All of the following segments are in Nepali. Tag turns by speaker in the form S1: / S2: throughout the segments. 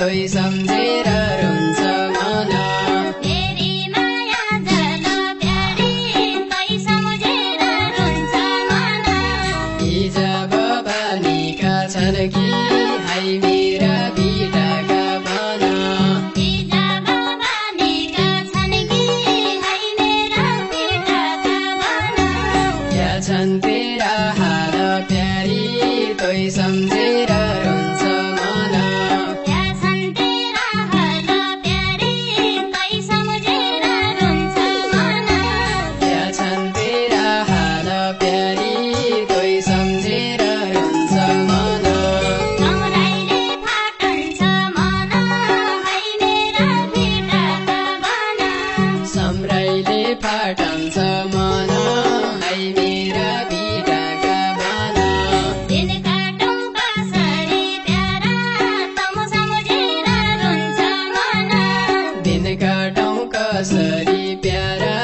S1: तोई सम्झेर रुन्छ मन
S2: तेरी माया जल प्यारी तोई सम्झेर रुन्छ मन
S1: यी जब बनेका छन् कि हाई मेरा बिटाका भन
S2: यी जब बनेका छन् कि हाई मेरा बिटाका भन
S1: क्या छन् तेरा हाल प्यारी तोई सम्झेर रुन्छ मन
S2: क्या छन् तेरा हाल प्यारी तोई सम्झेर रुन्छ मन
S1: क्या छन् तेरा हाल प्यारी तोई सम्झेर रुन्छ मन
S2: सम्राइले फाटन्छ मन हाई मेरा बिटाका भन
S1: सम्राइले फाटन्छ मन हाई मेरा बिटाका भन
S2: दिन काटौँ कसरी प्यारा तम सम्झेर रुन्छ मन
S1: दिन काटौँ कसरी प्यारा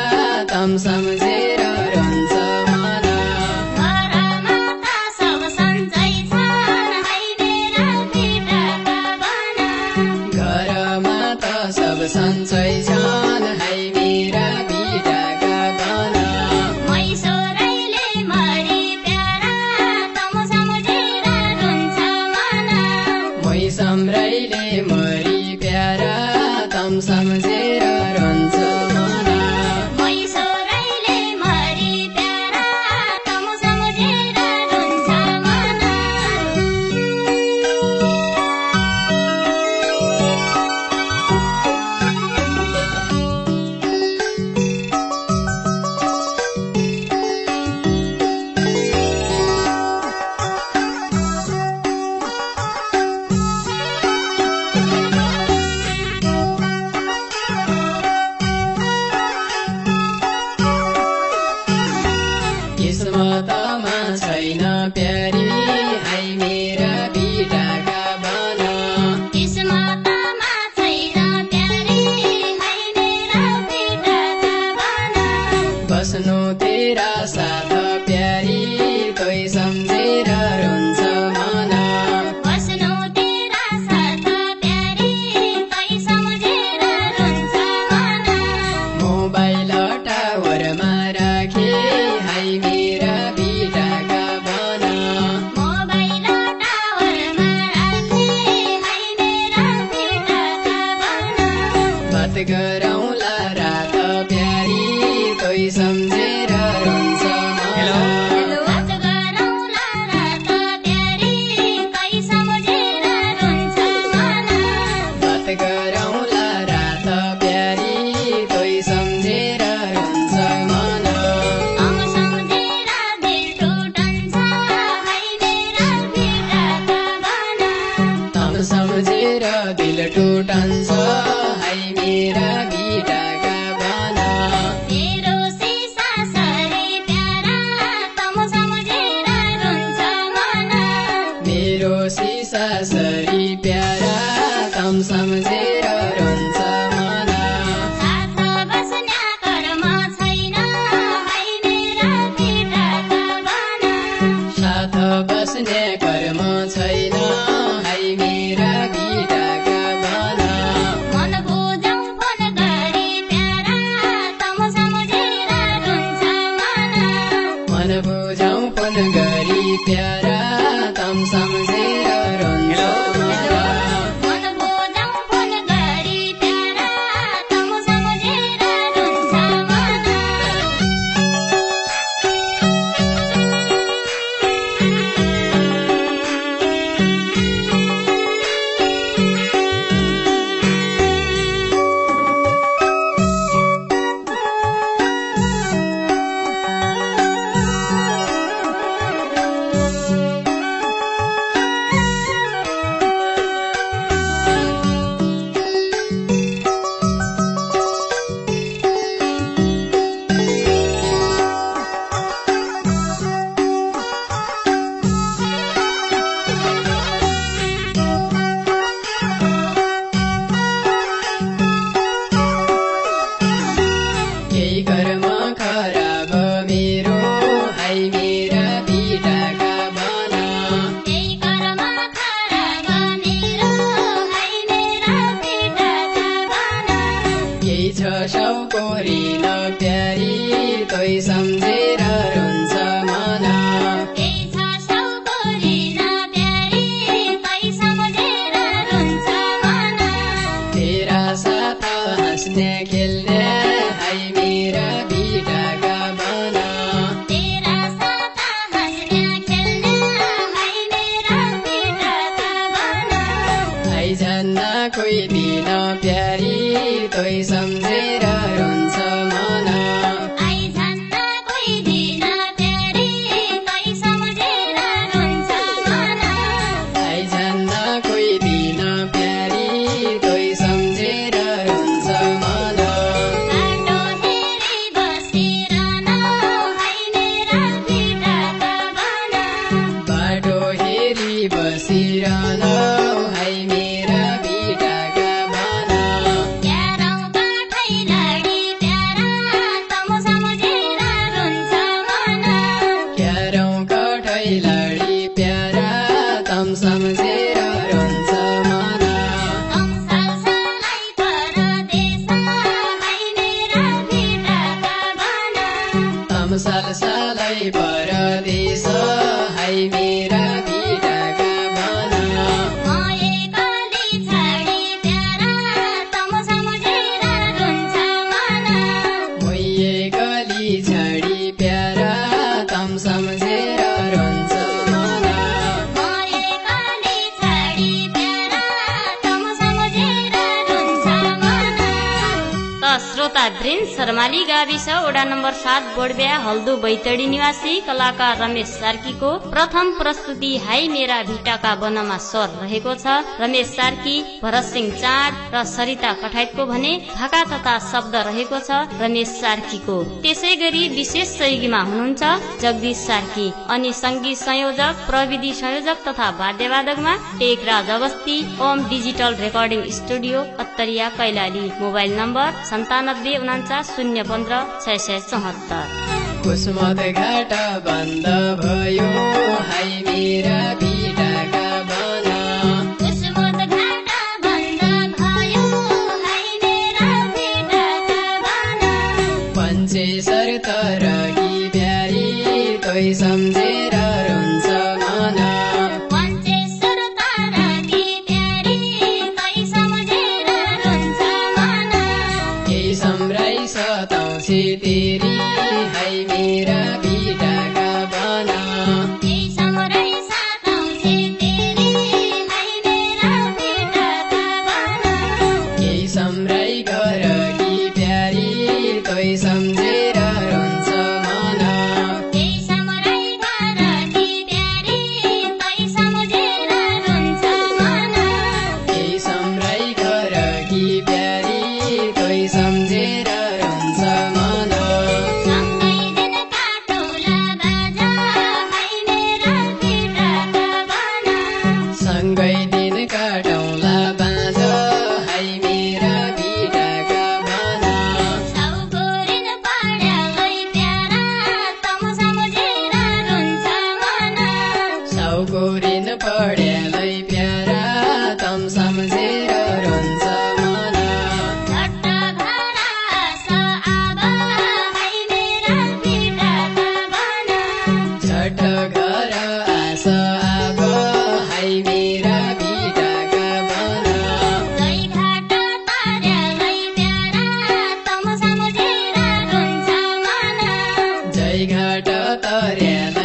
S1: तम सम्झेर रुन्छ मन
S2: घरमा त सब सन्चै छन् हाई मेरा बिटाका भन
S1: घरमा त सब सन्चै छन् हाई मेरा बिटाका भन
S2: मैसोरैले मरी प्यारा तम सम्झेर रुन्छ मन
S1: मै सम्राइले मरी प्यारा तम सम्झेर रुन्छ मन
S2: मैसोरैले मरी प्यारा तम सम्झेर रुन्छ मन
S1: किस्मतमा छैन प्यारी हाई मेरा बिटाका भन
S2: किस्मतमा छैन प्यारी हाई मेरा बिटाका भन
S1: बस्नु तेरा साथ प्यारी तोई सम्झेर रुन्छ मन
S2: बस्नु तेरा साथ प्यारी तोई सम्झेर रुन्छ मन
S1: मोबाइल टावरमा राखे हाई मेरा बिटाका भन
S2: मोबाइल टावरमा राखे हाई मेरा बिटाका भन
S1: बात गरौँला रात प्यारी तोई सम्झेर रुन्छ मन
S2: बात गरौँला रात प्यारी तोई सम्झेर रुन्छ मन
S1: बात गरौँला रात प्यारी तोई सम्झेर रुन्छ मन
S2: तम सम्झेर दिल टुटन्छ हाई मेरा बिटाका भन
S1: तम सम्झेर दिल टुटन्छ हाई मेरा बिटाका भन
S2: मेरो सिसा सरी प्यारा तम सम्झेर रुन्छ मन
S1: मेरो सिसा सरी प्यारा तम सम्झेर रुन्छ मन
S2: साथ बस्ने कर्म छैन हाई मेरा बिटाका भन
S1: साथ बस्ने कर्म छैन हाई मेरा बिटाका भन
S2: मन बुझौँ फोन गरी प्यारा तम सम्झेर रुन्छ मन
S1: मन बुझौँ फोन गरी प्यारा तम सम्झेर रुन्छ मन
S2: मन बुझौँ फोन गरी प्यारा तम सम्झेर रुन्छ मन
S1: कोही दिन प्यारी तोइ सम्झेर रुन्छ मन
S2: आइझन्न कोही दिन प्यारी तोइ सम्झेर रुन्छ मन
S1: आइझन्न कोही दिन प्यारी तोइ सम्झेर रुन्छ मन
S2: बाटो हेरी बसिरहन है मेरा भिटाका बन
S1: बाटो हेरी बसिरहन है मेरा भिटाका बन
S2: क्यारौँ काठै लडी प्यारा तम सम्झेर रुन्छ मन
S1: क्यारौँ काठै लडी प्यारा तम सम्झेर रुन्छ मन
S2: तम सालसालै परदेश है मेरा भिटाका बन
S1: तम सालसालै परदेश है मेरा भिटाका बन
S2: म एक्लै छाडी प्यारा तम सम्झेर रुन्छ मन
S1: मोइए गली छाडी प्यारा तम सम्झेर रुन्छ मन
S2: म एक्लै छाडी प्यारा तम सम्झेर रुन्छ मन
S3: त श्रोता वृन्द शर्माली गाविस वडा नम्बर 7 बोडब्या हल्दु बैतडी निवासी कलाकार रमेश सार्कीको प्रथम प्रस्तुति हाई मेरा भिटाका वनमा स्वर रहेको छ। रमेश सार्की, भरत सिंह चाँड र सरिता कठायतको भने भाका तथा शब्द रहेको छ रमेश सार्कीको। त्यसै गरी विशेष सहयोगीमा हुनुहुन्छ जगदीश सार्की अनि संगीत संयोजक, प्रविधि संयोजक तथा वाद्यवादकमा Tekraj Awasthi, Om digital recording studio Attariya Kailali. Mobile number 9749156674।
S1: कुसुमत घाट बन्द भयो हाई मेरा भिटाका बन
S2: कुसुमत घाट बन्द भयो है मेरा भिटाका बन
S1: पञ्चेश्वर तरकी ब्यारी तोइ सम्झेर रुन्छ मन
S2: पञ्चेश्वर ताराकी प्यारी तोइ सम्झेर रुन्छ मन
S1: केही सम्राई सताउँछे तेरी हाई मेरा भिटाका बन
S2: केही सम्राई सताउँछे तेरी है मेरा भिटाका बन
S1: केही सम्राई गरकी प्यारी तोइ सम्झेर रुन्छ मन
S2: केही सम्राई गरकी प्यारी तोइ सम्झेर रुन्छ मन
S1: केही सम्राई गरकी प्यारी तोइ सम्झेर रुन्छ मन
S2: सँगै दिन काटौला बाजा है मेरा भिटाका बन
S1: सँगै दिन काटौँला बाँझ हाई मेरा भिटाका बन
S2: साउको ऋण पढ्यालै प्यारा तम सम्झेर रुन्छ मन
S1: साउको ऋण पढ्यालै प्यारा तम सम्झेर रुन्छ मन
S2: झट्ट घर आस आब है मेरा भिटाका बन
S1: झट्ट घर आस आब हाई मेरा भिटाका बन
S2: जय घाट तार्यालै प्यारा तम सम्झेर रुन्छ मन
S1: जय घाट तर्याल